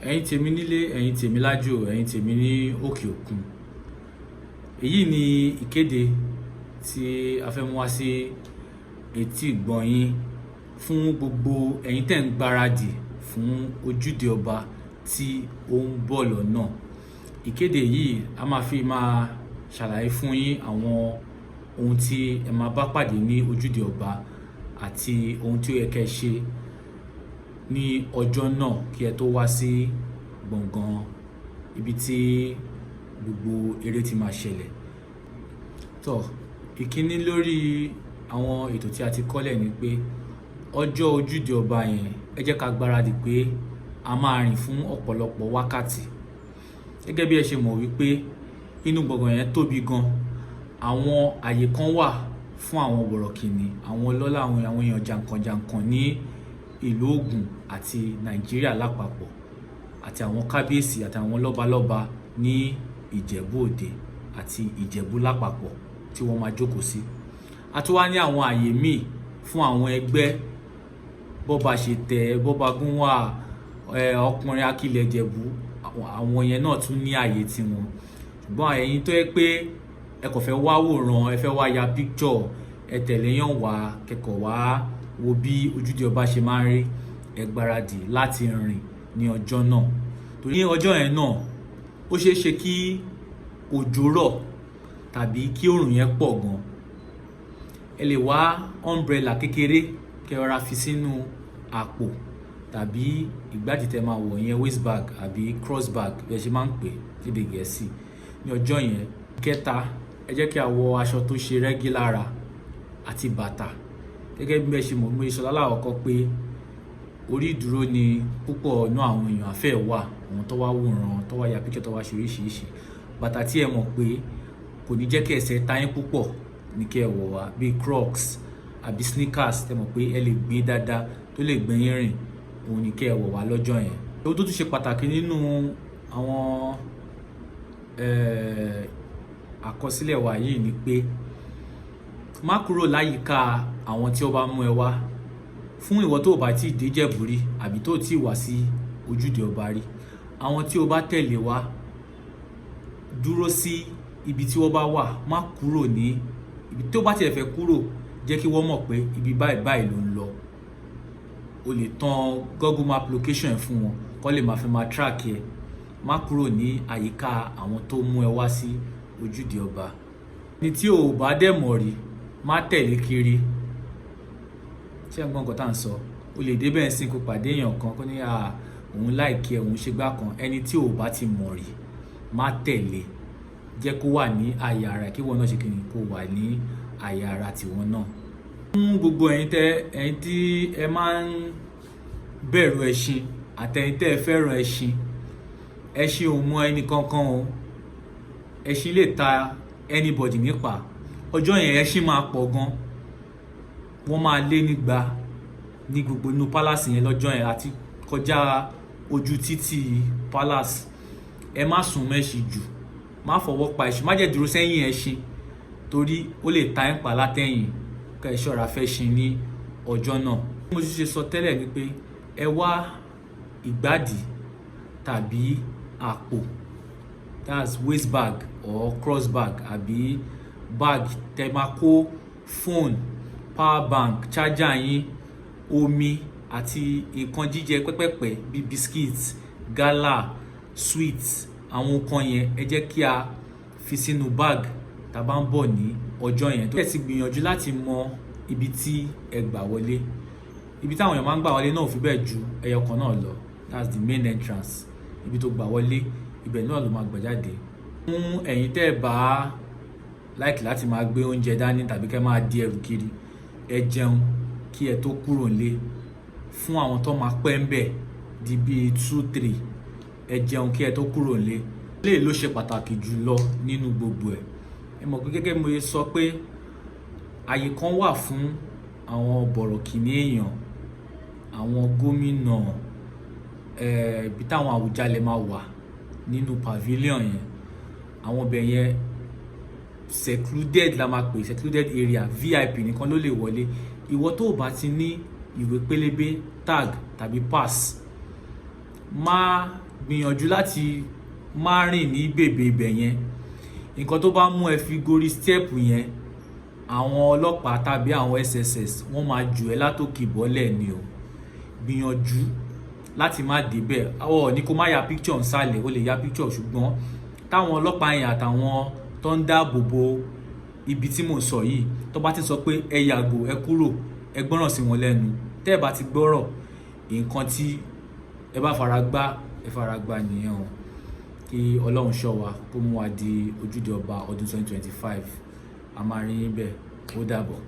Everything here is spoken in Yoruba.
Ẹ̀yin tèmi nílé, ẹ̀yin tèmi lájò, ẹ̀yin tèmi ní òkè òkun. Èyí ni ìkéde tí a fẹ́ mú wá sí etí ìgbọ̀n yín fún gbogbo ẹ̀yin tẹ́ ń gbáradì fún ojúde ọba tí ó ń bọ̀ lọ́nà. Ìkéde yìí a máa fi ṣàlàyé fún yín àwọn ohun tí ẹ máa bá pàdé ní ojúde ọba àti ohun tí ó yẹ kẹ́ ṣe ní ọjọ́ náà kí ẹ tó wá sí gbọ̀ngàn ibi tí gbogbo eré ti máa ṣẹlẹ̀. Ìkíní lórí àwọn ètò tí a ti kọ́lẹ̀ ni pé ọjọ́ ojúde ọba yẹn ẹ jẹ́ ká gbáradì pé a máa rìn fún ọ̀pọ̀lọpọ̀ wákàtí. Gẹ́gẹ́ bí ẹ ṣe mọ̀ wípé inú gbọ̀ngàn yẹn tóbi gan. Àwọn àyè kan wà fún àwọn bọ̀rọ̀kìnní, àwọn ọlọ́lá, àwọn èèyàn jàǹkànjàǹkàn ní ìlú Ògùn àti Nàìjíríà lápapọ̀, àti àwọn kábíyèsí àti àwọn lọ́balọ́ba ní Ìjẹ̀bú Òde àti Ìjẹ̀bú lápapọ̀ tí wọ́n máa jókòó sí. A tún wá ní àwọn àyè míì fún àwọn ẹgbẹ́ bọ́ba ṣẹ̀tẹ̀, bọ́ba gúnwà, ọkùnrin akilẹ̀ Ìjẹ̀bú, àwọn yẹn náà tún ní àyè tiwọn. Ṣùgbọ́n ẹ̀yin tó yẹ pé ẹ kò fẹ́ wá wòran, ẹ fẹ́ wá ya picture, ẹ tẹ̀lé yàn wá, kẹ́kọ̀ọ́ wá wo bí ojúde ọba ṣe máa ń rí, ẹ gbáradì láti rìn ní ọjọ́ náà. Torí ní ọjọ́ yẹn náà ó ṣeé ṣe kí òjò rọ̀ tàbí kí òòrùn yẹn pọ̀ gan. Ẹ lè wá umbrella kékeré kẹ́ rọra fi sínú àpò tàbí ìgbádìí tẹ́ máa wọ̀ yẹn, waist bag àbí cross bag bí ẹ ṣe máa ń pè lédè Gẹ̀ẹ́sì ní ọjọ́ yẹn. Kẹta, ẹ jẹ́ kí a wọ aṣọ tó ṣe rẹ́gí lára àti bàtà. Gẹ́gẹ́ bí ẹ ṣe mọ̀, mo sọ lálákọ̀ọ́kọ́ pé orí ìdúró ni púpọ̀ nínú àwọn èèyàn àfẹ́ wà, àwọn tó wá wòran, tó wá ya picture, tó wá ṣe oríṣiríṣi. Bàtà tí ẹ mọ̀ pé kò ní jẹ́ kí ẹsẹ̀ ta yín púpọ̀ ní kí ẹ wọ̀ wá, bíi Crocs àbí sneakers tẹ́ mọ̀ pé ẹ lè gbé dáadáa tó lè gbé yín rìn, òun ní kí ẹ wọ̀ wá lọ́jọ́ yẹn. Ohun tó tún ṣe pàtàkì nínú àwọn àkọsílẹ̀ wa yìí ni pé má kúrò láyìíká àwọn tí ó bá mú ẹ wá. Fún ìwọ tó bá ti dé Ìjẹ̀bú rí àbí tó ti wá sí ojúde ọba rí, àwọn tí ó bá tẹ̀lé wá dúró sí ibi tí wọ́n bá wà, má kúrò ní ibi tó bá tiẹ̀ fẹ́ kúrò, jẹ́ kí wọ́n mọ̀ pé ibi báyìí báyìí ló ń lọ. O lè tan Google Map location ẹ̀ fún wọn kó lè máa track ẹ. Má kúrò ní àyíká àwọn tó mú ẹ wá sí ojúde ọba. Ní tí o bá dẹ̀ mọ̀ rí, má tẹ̀lé kiri. Ṣé ẹ gbọ́ nǹkan tá à ń sọ? O lè débẹ̀ sí kó pàdé èèyàn kan kó ní òun láìkí ẹ, òun ṣe gbá kan. Ẹni tí o bá ti mọ̀ rí, má tẹ̀lé. Jẹ́ kó wà ní àyè ara kí wọ́n náà ṣe kíni, kó wà ní àyè ara tiwọn náà. Fún gbogbo ẹ̀yin tí ẹ máa ń bẹ̀rù ẹṣin àtẹ̀yin tẹ́ ẹ fẹ́ràn ẹṣin, ẹṣin ò mọ ẹni kankan o. Ẹṣin lè ta anybody nípa. Ọjọ́ yẹn ẹṣin máa pọ̀ gan. Wọ́n máa lé nígbà ní gbogbo inú palace yẹn lọ́jọ́ yẹn àti kọjá ojú títì palace. Ẹ má sùn mẹ́ṣin jù, má fọwọ́ pa ẹṣin, má jẹ́ dúró sẹ́yìn ẹṣin torí ó lè ta ẹ̀ ń pa látẹ̀yìn. Ká ẹ ṣọ́ra fẹ́ ṣin ní ọjọ́ náà. Bí mo ṣe sọ tẹ́lẹ̀ ni pé ẹ wá ìgbádìí tàbí àpò, that's waist bag or cross bag àbí bag tẹ́ máa kó phone, power bank, charger yín, omi àti nǹkan jíjẹ pẹ́pẹ́pẹ́ bíi biscuits, gala, sweets. Àwọn nǹkan yẹn ẹ jẹ́ kí a fi sínú bag tá bá ń bọ̀ ní ọjọ́ yẹn. Tó ẹ ti gbìyànjú láti mọ ibi tí ẹ gbà wọlé. Ibi táwọn èèyàn máa ń gbà wọlé náà ò fi bẹ́ẹ̀ ju ẹyọ kan náà lọ. That's the main entrance. Ibi tó gbà wọlé, ibẹ̀ náà ló máa gbà jáde. Fún ẹ̀yin tẹ́ ẹ bá like láti máa gbé oúnjẹ dání tàbí kẹ́ máa di ẹrù kiri, ẹ jẹun kí ẹ tó kúrò nílé. Fún àwọn tó máa pẹ́ ń bẹ̀ di bíi 2-3, ẹ jẹun kí ẹ tó kúrò nílé. Eléyìí ló ṣe pàtàkì jù lọ nínú gbogbo ẹ̀. Ẹ mọ̀ pé gẹ́gẹ́ bí mo ṣe sọ pé àyè kan wà fún àwọn bọ̀rọ̀kìnní èèyàn, àwọn gómìnà, ibi táwọn Àwùjalẹ̀ máa wà nínú pavilion yẹn. Àwọn ibẹ̀ yẹn secluded la máa pè, secluded area, VIP nìkan ló lè wọlé. Ìwọ tó bá ti ní ìwé pélébé, tag tàbí pass, má gbìyànjú láti má rìn ní bèbè ibẹ̀ yẹn. Nǹkan tó bá mú ẹ fi gorí step yẹn, àwọn ọlọ́pàá tàbí àwọn SSS wọ́n máa jù ẹ́ látòkè bọ́lẹ̀ ni o. Gbìyànjú láti má débẹ̀. Ní kó má ya picture nsàlẹ̀, o lè ya picture, ṣùgbọ́n táwọn ọlọ́pàá yẹn àtàwọn tó ń dáàbò bo ibi tí mò ń sọ yìí tó bá ti sọ pé ẹ yàgò, ẹ kúrò, ẹ gbọ́ràn sí wọn lẹ́nu. Tẹ́ ẹ bá ti gbọ́rọ̀, nǹkan tí ẹ bá fara gbá, ẹ fara gbá nìyẹn o. Kí Ọlọ́run ṣọ́ wa kó mú wa di ojúde ọba ọdún 2025. A máa rí yín bẹ́ẹ̀. Ó dàbọ̀.